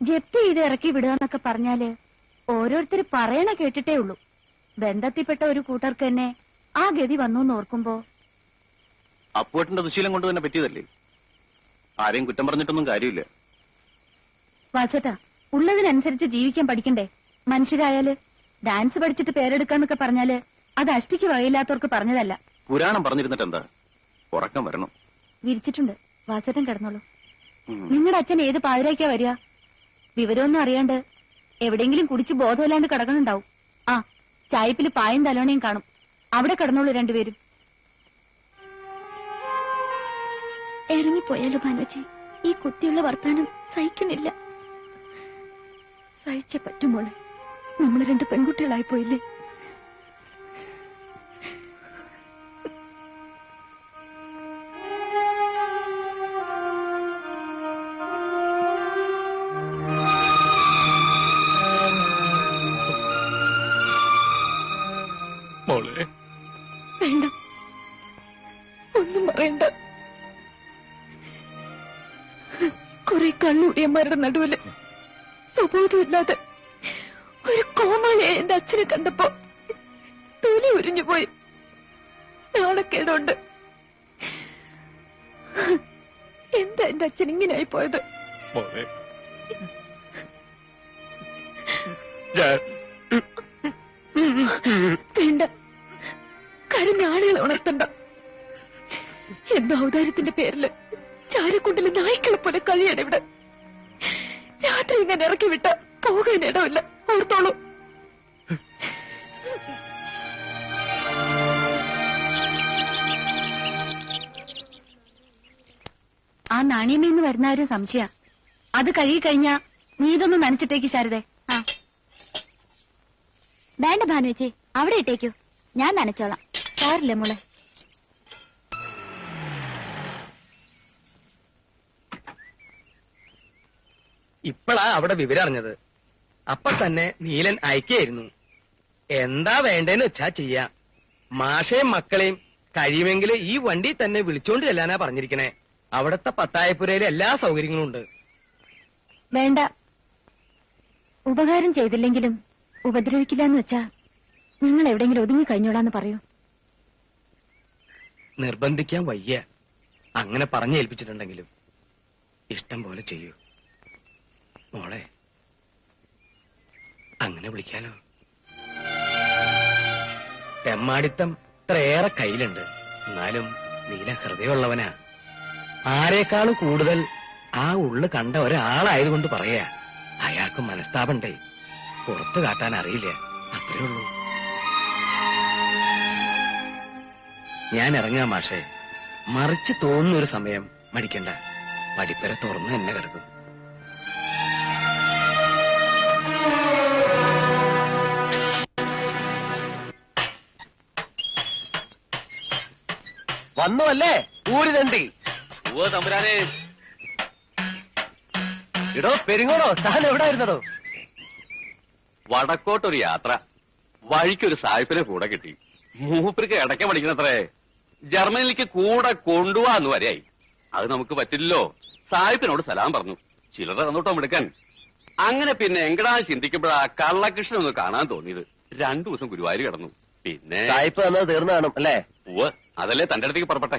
ജപ്തി ചെയ്ത് ഇറക്കി വിടുകന്നൊക്കെ പറഞ്ഞാല് ഓരോരുത്തർ പറയണ കേട്ടിട്ടേ ഉള്ളൂ. ബന്ധത്തിൽപ്പെട്ട ഒരു കൂട്ടർക്ക് തന്നെ ആ ഗതി വന്നു ഓർക്കുമ്പോ. അപ്പുവേട്ടന്റെ ദുശീലം കൊണ്ട് തന്നെ പറ്റിയതല്ലേ, ആരെയും കുറ്റം പറഞ്ഞിട്ടൊന്നും കാര്യമില്ല. വാസേട്ടാ, ഉള്ളതിനനുസരിച്ച് ജീവിക്കാൻ പഠിക്കണ്ടേ? മനുഷ്യരായാല് ഡാൻസ് പഠിച്ചിട്ട് പേരെടുക്കാന്നൊക്കെ പറഞ്ഞാല് അത് അഷ്ടിക്ക് വകയില്ലാത്തവർക്ക് പറഞ്ഞതല്ല. പുരാണം പറഞ്ഞിരുന്നിട്ട് എന്താ, ഉറക്കം വരണം. വിരിച്ചിട്ടുണ്ട്, വാസേട്ടൻ കിടന്നോളൂ. നിങ്ങളുടെ അച്ഛൻ ഏത് പാതിരായ്ക്കാ വരിക? വിവരമൊന്നും അറിയാണ്ട് എവിടെയെങ്കിലും കുടിച്ച് ബോധമില്ലാണ്ട് കിടക്കണുണ്ടാവും. ആ ചായപ്പില് പായും തലോണയും കാണും, അവിടെ കിടന്നോളൂ രണ്ടുപേരും. ഇറങ്ങിപ്പോയാലോ ഭാനുച്ചി? ഈ കുത്തിയുള്ള വർത്താനം സഹിക്കുന്നില്ല. സഹിച്ചേ പറ്റുമോളെ, നമ്മൾ രണ്ട് പെൺകുട്ടികളായി പോയില്ലേ? വേണ്ട, ഒന്നും പറയണ്ട. കുറെ കള്ളുടിയന്മാരുടെ നടുവില് സ്വബോധമില്ലാതെ ഒരു കോമാളിയെ എന്റെ അച്ഛനെ കണ്ടപ്പോ തൊലി ഉരിഞ്ഞു പോയി. നാണക്കേടുണ്ട്. എന്താ എന്റെ അച്ഛൻ ഇങ്ങനെയായി പോയത്? വേണ്ട, കരഞ്ഞ ആളുകളെ ഉണർത്തണ്ട. എന്തോ ഔദാര്യത്തിന്റെ പേരില് ചാരക്കുണ്ടില് നായ്ക്കളെ പോലെ കഴിയാണ് ഇവിടെ. രാത്രി ഇങ്ങനെ ഇറക്കി വിട്ട പോകാൻ ഇടമില്ല, ഓർത്തോളൂ. ആ നാണയമേന്ന് വരുന്നവരും സംശയ. അത് കഴുകി കഴിഞ്ഞാ നീ ഇതൊന്ന് നനച്ചിട്ടേക്ക് ശാരദേ. ആ വേണ്ട ഭാനുവച്ചി, അവിടെ ഇട്ടേക്കൂ, ഞാൻ നനച്ചോളാം. സാരില്ലേ മോളെ. ഇപ്പളാ അവിടെ വിവരം അറിഞ്ഞത്. അപ്പൊ തന്നെ നീലൻ അയക്കായിരുന്നു. എന്താ വേണ്ടേന്ന് വെച്ചാ ചെയ്യാ. മാഷയും മക്കളെയും കഴിയുമെങ്കിൽ ഈ വണ്ടി തന്നെ വിളിച്ചോണ്ട് ചെല്ലാനാ പറഞ്ഞിരിക്കണേ. അവിടത്തെ പത്തായപ്പുരയിലെ എല്ലാ സൗകര്യങ്ങളും ഉണ്ട്. വേണ്ട, ഉപകാരം ചെയ്തില്ലെങ്കിലും ഉപദ്രവിക്കില്ലെന്ന് വെച്ചാ നിങ്ങൾ എവിടെയെങ്കിലും ഒതുങ്ങി കഴിഞ്ഞോളാന്ന് പറയൂ. നിർബന്ധിക്കാൻ വയ്യ. അങ്ങനെ പറഞ്ഞേൽപ്പിച്ചിട്ടുണ്ടെങ്കിലും ഇഷ്ടം പോലെ ചെയ്യൂ മോളെ. അങ്ങനെ വിളിക്കാലോ. തെമ്മാടിത്തം ഇത്രയേറെ കയ്യിലുണ്ട്. എന്നാലും നീല ഹൃദയമുള്ളവനാ. ആരെക്കാളും കൂടുതൽ ആ ഉള്ളു കണ്ട ഒരാളായതുകൊണ്ട് പറയാ. അയാൾക്ക് മനസ്താപണ്ടേ, പുറത്തു കാട്ടാൻ അറിയില്ല, അത്രേ ഉള്ളൂ. ഞാൻ ഇറങ്ങാം മാഷേ. മറിച്ച് തോന്നുന്നൊരു സമയം മടിക്കണ്ട. പടിപ്പര തുറന്ന് തന്നെ കിടക്കും. വന്നു അല്ലേ ഊരി തണ്ടി? ഓ തമ്പുരാനെ. ഇടോ പെരിങ്ങോടോ, താൻ എവിടെ ആയിരുന്നടോ? വടക്കോട്ടൊരു യാത്ര. വഴിക്കൊരു സായിപ്പിനെ കൂടെ കിട്ടി. മൂപ്പർക്ക് ഇടയ്ക്ക് പഠിക്കണത്രേ. ജർമ്മനിലേക്ക് കൂടെ കൊണ്ടുപോവാന്ന് വരെയായി. അത് നമുക്ക് പറ്റില്ലല്ലോ. സായിപ്പിനോട് സലാം പറഞ്ഞു. ചിലർ തന്നോട്ടോ എടുക്കാൻ. അങ്ങനെ പിന്നെ എങ്കടാ ചിന്തിക്കുമ്പോഴാ കള്ളകൃഷ്ണൻ ഒന്ന് കാണാൻ തോന്നിയത്. 2 ദിവസം ഗുരുവായൂർ കിടന്നു. പിന്നെ സായിപ്പ് വന്നത് തീർന്നു കാണും അല്ലേ? ഓ അതല്ലേ തന്റെ അടുത്തേക്ക് പുറപ്പെട്ടെ.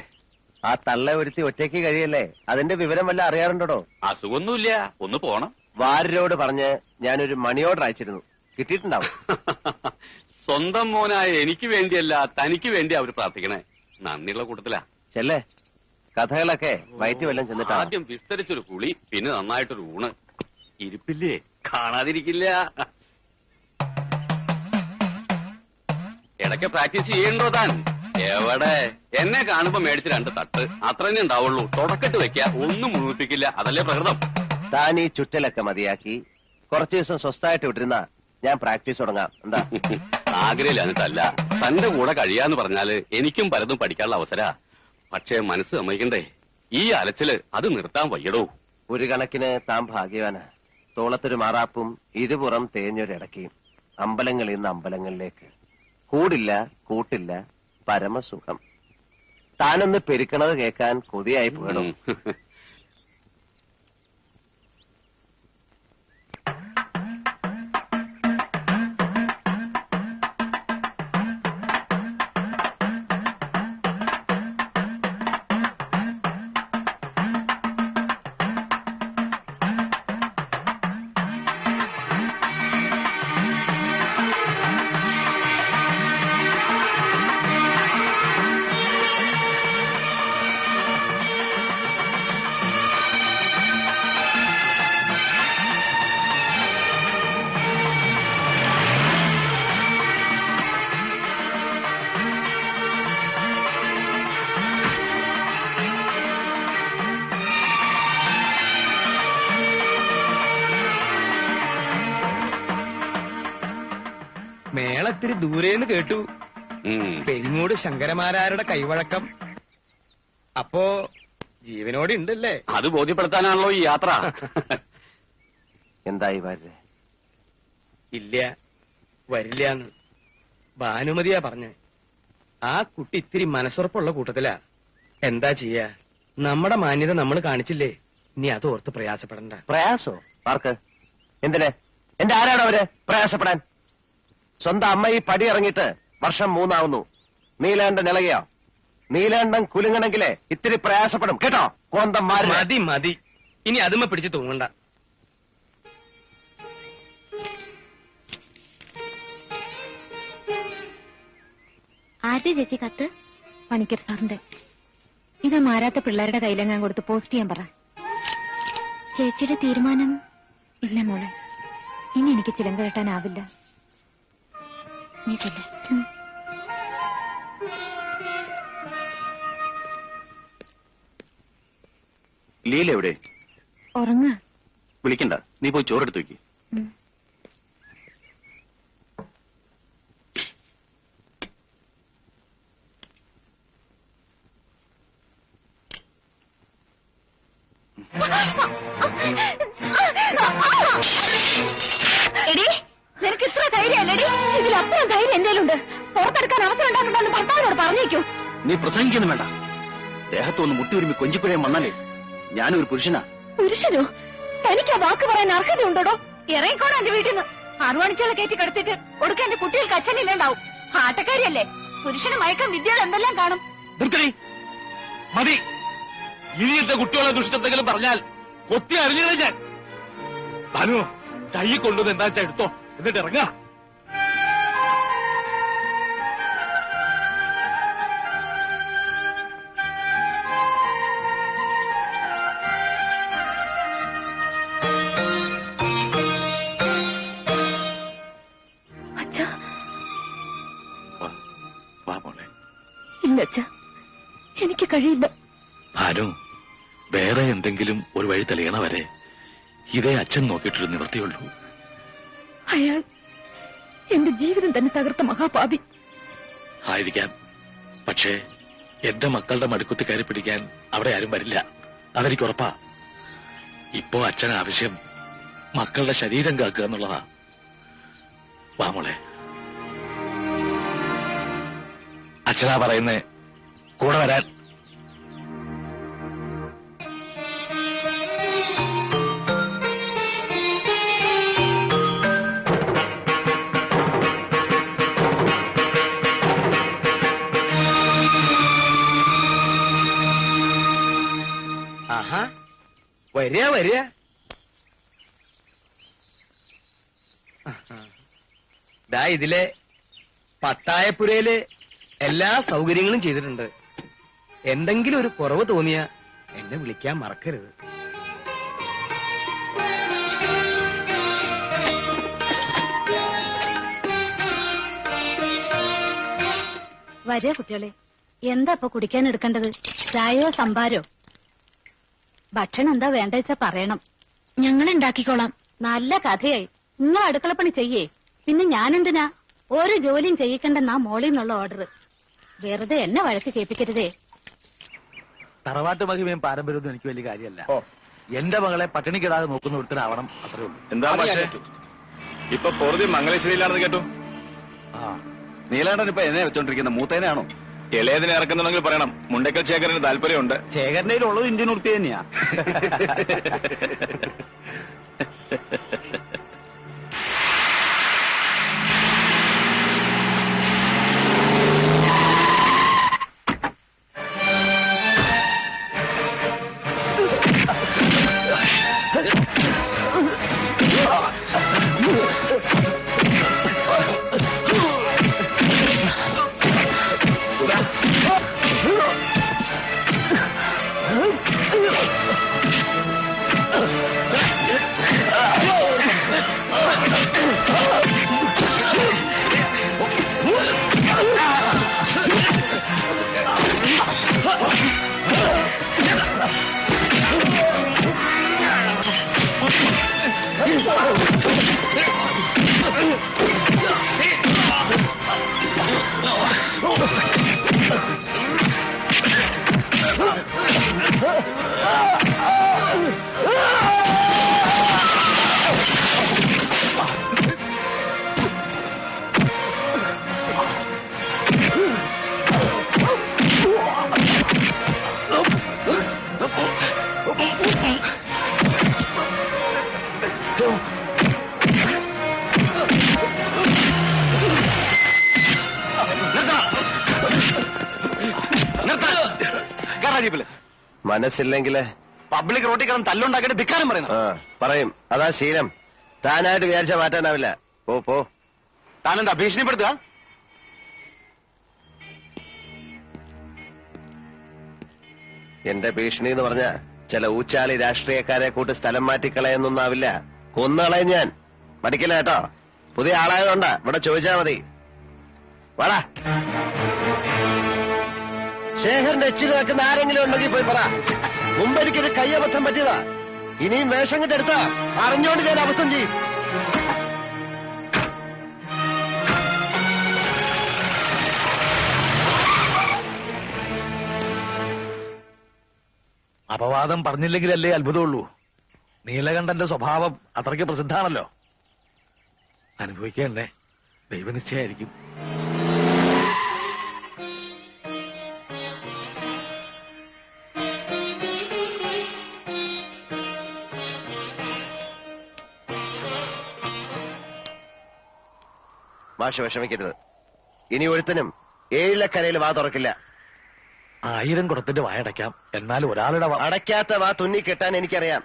ആ തള്ള ഒരുത്തി ഒറ്റയ്ക്ക് കഴിയല്ലേ? അതിന്റെ വിവരം വല്ല അറിയാറുണ്ടോ? അസുഖമൊന്നുമില്ല, ഒന്ന് പോണം. വാര്യരോട് പറഞ്ഞ് ഞാനൊരു മണി ഓർഡർ അയച്ചിരുന്നു, കിട്ടിയിട്ടുണ്ടാവും. സ്വന്തം മോനായ എനിക്ക് വേണ്ടിയല്ല തനിക്ക് വേണ്ടി അവർ പ്രാർത്ഥിക്കണേ. നന്ദിയുള്ള കൂട്ടത്തിലാ. ചെല്ലേ, കഥകളൊക്കെ വയറ്റി വല്ലം ചെന്നിട്ടാ. ആദ്യം വിസ്തരിച്ചൊരു കുളി, പിന്നെ നന്നായിട്ടൊരു ഊണ്. ഇരിപ്പില്ലേ, കാണാതിരിക്കില്ല. ഇടയ്ക്ക് പ്രാക്ടീസ് ചെയ്യണ്ടോ താൻ? എവിടെ, എന്നെ കാണുമ്പോ മേടിച്ച് 2 തട്ട് അത്ര തന്നെ ഉണ്ടാവുള്ളൂ. തുടക്കട്ട് വെക്ക, ഒന്നും മുഴുമിപ്പിക്കില്ല. അതല്ലേ പ്രകൃതം. താൻ ഈ ചുറ്റലൊക്കെ മതിയാക്കി കുറച്ചു ദിവസം സ്വസ്ഥമായിട്ട് വിട്ടിരുന്ന ഞാൻ പ്രാക്ടീസ് തുടങ്ങാം. എന്താ? ആഗ്രഹില്ലാഞ്ഞിട്ടല്ല, തന്റെ കൂടെ കഴിയാന്ന് പറഞ്ഞാല് എനിക്കും പലതും പഠിക്കാനുള്ള അവസര. പക്ഷേ മനസ്സ് സമ്മതിക്കണ്ടേ? ഈ അലച്ചില് അത് നിർത്താൻ വയ്യടോ. ഒരു കണക്കിന് താൻ ഭാഗ്യവാനാ. തോളത്തൊരു മാറാപ്പും ഇരുപുറം തേഞ്ഞൊരിടക്കയും. അമ്പലങ്ങളിൽ നിന്ന് അമ്പലങ്ങളിലേക്ക്. കൂടില്ല കൂട്ടില്ല, പരമസുഖം. താനൊന്ന് പെരുക്കണത് കേൾക്കാൻ കൊതിയായി പോകണം. മേളത്തിരി ദൂരേന്ന് കേട്ടു. പെരിങ്ങോട് ശങ്കരമാരാരുടെ കൈവഴക്കം. അപ്പോ ജീവനോടെ ഉണ്ടല്ലേ? അത് ബോധ്യപ്പെടുത്താനാണല്ലോ ഈ യാത്ര. എന്തായി വാര്യ? ഇല്ല, വരില്ലാന്ന് ഭാനുമതിയാ പറഞ്ഞ. ആ കുട്ടി ഇത്തിരി മനസ്സുറപ്പുള്ള കൂട്ടത്തിലാ. എന്താ ചെയ്യാ, നമ്മുടെ മാന്യത നമ്മൾ കാണിച്ചില്ലേ, ഇനി അത് ഓർത്ത് പ്രയാസപ്പെടണ്ട. പ്രയാസോ? ആർക്ക്? എന്തിന്? എന്റെ ആരാണ് അവര് പ്രയാസപ്പെടാൻ? സ്വന്തം അമ്മ ഈ പടി ഇറങ്ങിയിട്ട് വർഷം 3 നീലാണ്ടൻ ഇളകിയോ? നീലാണ്ടൻ കുലുങ്ങണെങ്കിലേ ഇത്തിരി പ്രയാസപ്പെടും കേട്ടോ. കോന്തം മതി മതി, ഇനി അതുമ്മ പിടിച്ച് തൂങ്ങണ്ട. ആരുടെ ചേച്ചി കത്ത്? പണിക്കർ സാറിന്റെ. ഇത് മാരാത്ത പിള്ളേരുടെ കയ്യിലെങ്ങാൻ കൊടുത്ത് പോസ്റ്റ് ചെയ്യാൻ പറ. ചേച്ചിയുടെ തീരുമാനം? ഇല്ല മോളെ, ഇനി എനിക്ക് ചിലങ്ക കെട്ടാനാവില്ല. നീ ചെല്ലേ. ലീല എവിടെ? ഉറങ്ങ. വിളിക്കണ്ട, നീ പോയി ചോറെടുത്ത് വെക്ക്. എടി, നിനക്ക് ഇത്ര ധൈര്യമല്ലേടി? ഇതിലപ്പുറം ധൈര്യം എന്തേലുണ്ട്? പുറത്തെടുക്കാൻ അവസരം ഉണ്ടാക്കണ്ടെന്ന് ഭർത്താവിനോട് പറഞ്ഞേക്കൂ. നീ പ്രസംഗിക്കുന്നു വേണ്ട. ദേഹത്തൊന്ന് മുട്ടി ഒരുമി കൊഞ്ചിപ്പുഴയും വന്നാലേ ഞാനൊരു പുരുഷനാ. പുരുഷനോ? തനിക്ക് ആ വാക്ക് പറയാൻ അർഹതയുണ്ടോ? ഇറങ്ങിക്കോടാ എന്റെ വീട്ടിൽ നിന്ന്. അറുവാണിച്ചുള്ള കയറ്റി കിടത്തിട്ട് കൊടുക്കാൻ എന്റെ കുട്ടികൾക്ക് അച്ഛനില്ലാണ്ടാവും. ആട്ടക്കാരിയല്ലേ? പുരുഷന് മയക്കം വിദ്യകൾ എന്തെല്ലാം കാണും. മതി, ഇനിയത്തെ കുട്ടികളെ ദുഷ്ടത്തെങ്കിലും പറഞ്ഞാൽ കൊത്തി അറിഞ്ഞില്ല ഞാൻ. ഭാനു, കൈ കൊണ്ടുവന്ന് എന്താ വെച്ചാ എടുത്തോ, എന്നിട്ട് ഇറങ്ങാ. അച്ഛാ. വാ മോളെ. ഇല്ല അച്ഛാ, എനിക്ക് കഴിയില്ല. ഭാനു, വേറെ എന്തെങ്കിലും ഒരു വഴി തെളിയണ വരെ ഇതേ അച്ഛൻ നോക്കിയിട്ടൊരു നിവൃത്തിയുള്ളൂ. അയാൾ എന്റെ ജീവിതം തന്നെ തകർത്ത മഹാപാപി ആയിരിക്കാം. പക്ഷേ എന്റെ മക്കളുടെ മടുക്കുത്തി കയറി പിടിക്കാൻ അവിടെ ആരും വരില്ല, അതെനിക്ക് ഉറപ്പാ. ഇപ്പോ അച്ഛൻ ആവശ്യം മക്കളുടെ ശരീരം കാക്കുക എന്നുള്ളതാ. വാ മോളെ. അച്ഛനാ പറയുന്നേ, കൂടെ വരാൻ. ആഹാ, വരിക വരിക. ദാ ഇതിലെ പത്തായപ്പുരയില് എല്ലാ സൗകര്യങ്ങളും ചെയ്തിട്ടുണ്ട്. എന്തെങ്കിലും ഒരു കുറവ് തോന്നിയ എന്നെ വിളിക്കാൻ മറക്കരുത്. വരിക കുട്ടികളെ. എന്താ ഇപ്പൊ കുടിക്കാൻ എടുക്കേണ്ടത്? ചായയോ സംഭാരോ? ഭക്ഷണം എന്താ വേണ്ട വെച്ചാ പറയണം, ഞങ്ങൾ ഉണ്ടാക്കിക്കോളാം. നല്ല കഥയായി. നിങ്ങൾ അടുക്കളപ്പണി ചെയ്യേ, പിന്നെ ഞാനെന്തിനാ? ഒരു ജോലിയും ചെയ്യിക്കണ്ടെന്നാ മോളിൽ നിന്നുള്ള ഓർഡർ. വെറുതെ എന്നെ വഴക്ക് കേൾപ്പിക്കരുതേ. തറവാട്ട് മഹിമയും പാരമ്പര്യമൊന്നും എനിക്ക് വലിയ കാര്യമല്ല. എന്റെ മകളെ പട്ടിണിക്കിടാതെ നോക്കുന്ന ഒരുത്തരാവണം, അത്രേ ഉള്ളൂ. എന്താ പക്ഷേ ഇപ്പൊ പൊറുതി മംഗലശ്ശേരിയിലാണെന്ന് കേട്ടു. നീലാണ്ടൻ ഇപ്പൊ എന്നെ വെച്ചോണ്ടിരിക്കുന്ന മൂത്തേനാണോ? ഇളയതിനെ ഇറക്കുന്നുണ്ടെങ്കിൽ പറയണം. മുണ്ടക്കൽ ശേഖരന് താല്പര്യമുണ്ട്. ശേഖരന്റെ ഉള്ളത് ഇന്ത്യൻ ഉറുപ്പി തന്നെയാ. മനസ്സില്ലെങ്കില് പബ്ലിക് റോട്ടിൽ കിടന്ന് തല്ലുണ്ടാക്കിയിട്ട് ധിക്കാരം പറയുന്നു. പറയും. അതാ ശീലം. താനായിട്ട് വിചാരിച്ച മാറ്റാനാവില്ല. പോ. താനെന്താ ഭീഷണിപ്പെടുത്തുക? എന്റെ ഭീഷണി എന്ന് പറഞ്ഞ ചില ഊച്ചാളി രാഷ്ട്രീയക്കാരെ കൂട്ട് സ്ഥലം മാറ്റിക്കളയെന്നൊന്നാവില്ല. കൊന്നുകളയും ഞാൻ. മടിക്കില്ല കേട്ടോ. പുതിയ ആളായതുകൊണ്ടാ. ഇവിടെ ചോദിച്ചാ മതി. വാടാ. ശേഖരന്റെ എച്ചിൽ നിൽക്കുന്ന ആരെങ്കിലും ഉണ്ടെങ്കിൽ പോയി പറ. മുമ്പ് എനിക്കൊരു കയ്യബദ്ധം പറ്റിയതാ. ഇനിയും വേഷം കെട്ടെടുത്താ അറിഞ്ഞോണ്ട് ഞാൻ അബദ്ധം ചെയ്യും. അപവാദം പറഞ്ഞില്ലെങ്കിലല്ലേ അത്ഭുതമുള്ളൂ. നീലകണ്ഠന്റെ സ്വഭാവം അത്രയ്ക്ക് പ്രസിദ്ധാണല്ലോ. അനുഭവിക്കണ്ടേ? ദൈവനിശ്ചയായിരിക്കും. മാഷ് വിഷമിക്കരുത്. ഇനി ഒരുത്തനും ഏഴിലക്കരയിൽ വാ തുറക്കില്ല. 1000 കുടത്തിന്റെ വായടയ്ക്കാം. എന്നാൽ ഒരാളുടെ അടയ്ക്കാത്ത വാ തുന്നി കെട്ടാൻ എനിക്കറിയാം.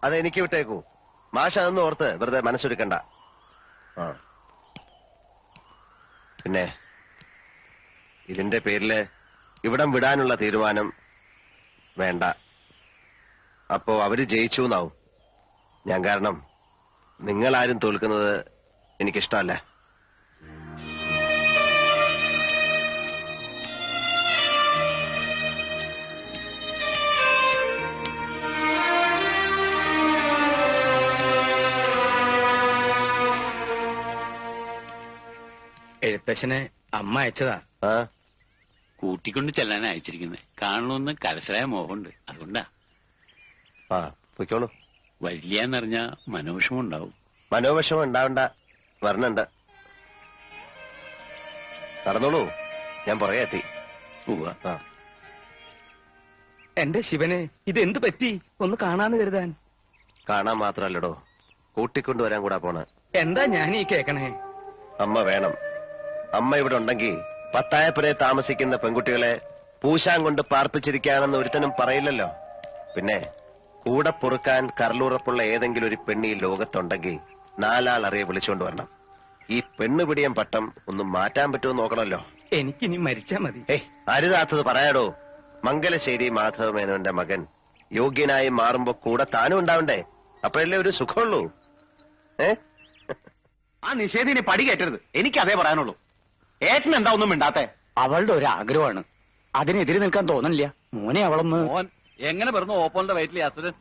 അത് എനിക്ക് വിട്ടേക്കൂ. മാഷ് അതൊന്നും ഓർത്ത് വെറുതെ മനസ്സൊരുക്കണ്ട. പിന്നെ ഇതിന്റെ പേരില് ഇവിടം വിടാനുള്ള തീരുമാനം വേണ്ട. അപ്പോ അവര് ജയിച്ചു എന്നാവും. ഞാൻ കാരണം നിങ്ങളാരും തോൽക്കുന്നത് എനിക്കിഷ്ടമല്ല. എഴുത്തച്ഛനെ അമ്മ അയച്ചതാ. കൂട്ടിക്കൊണ്ട് ചെല്ലാൻ അയച്ചിരിക്കുന്നത്. കാണണമെന്ന് കരസരായ മോഹമുണ്ട്. അതുകൊണ്ടാ. പൊയ്ക്കോളൂ. വരില്ലാന്നറിഞ്ഞ മനോവിഷമം ഉണ്ടാവും. മനോവിഷമം ഉണ്ടാവണ്ട. വരണുണ്ട്. നടന്നോളൂ. ഞാൻ പുറകെ എത്തി. എന്റെ ശിവനെ, ഇതെന്ത് പറ്റി? ഒന്ന് കാണാന്ന് കരുതാൻ. കാണാൻ മാത്രല്ലടോ, കൂട്ടിക്കൊണ്ടുവരാൻ കൂടാ പോണ. എന്താ ഞാൻ ഈ കേക്കണേ? അമ്മ വേണം. അമ്മ ഇവിടെ ഉണ്ടെങ്കിൽ പത്തായപ്പുരെ താമസിക്കുന്ന പെൺകുട്ടികളെ പൂശാൻ കൊണ്ട് പാർപ്പിച്ചിരിക്കുകയാണെന്ന് ഒരുത്തനും പറയില്ലല്ലോ. പിന്നെ കൂടെ പൊറുക്കാൻ കരളുറപ്പുള്ള ഏതെങ്കിലും ഒരു പെണ്ണി ലോകത്തുണ്ടെങ്കിൽ 4 ആൾ അറിയെ വിളിച്ചോണ്ട് വരണം. ഈ പെണ്ണുപിടിയം പട്ടം ഒന്ന് മാറ്റാൻ പറ്റുമോ നോക്കണല്ലോ. എനിക്കിനി മരിച്ചാ മതി. അരുതാത്തത് പറയാടോ. മംഗലശ്ശേരി മാധവമേനോന്റെ മകൻ യോഗ്യനായി മാറുമ്പോ കൂടെ താനും ഉണ്ടാവണ്ടേ? അപ്പോഴല്ലേ ഒരു സുഖമുള്ളൂ. ആ നിഷേധിനെ പടി കയറ്റരുത്. എനിക്ക് അതേ പറയാനുള്ളൂ. ഏട്ടൻ എന്താ ഒന്നും മിണ്ടാത്തെ? അവളുടെ ഒരു ആഗ്രഹമാണ്. അതിനെതിരെ നിൽക്കാൻ തോന്നില്ല. മോനെ അവളൊന്ന് എങ്ങനെ പറഞ്ഞു ഓപ്പോളിന്റെ വയറ്റിലെ അസുരൻ?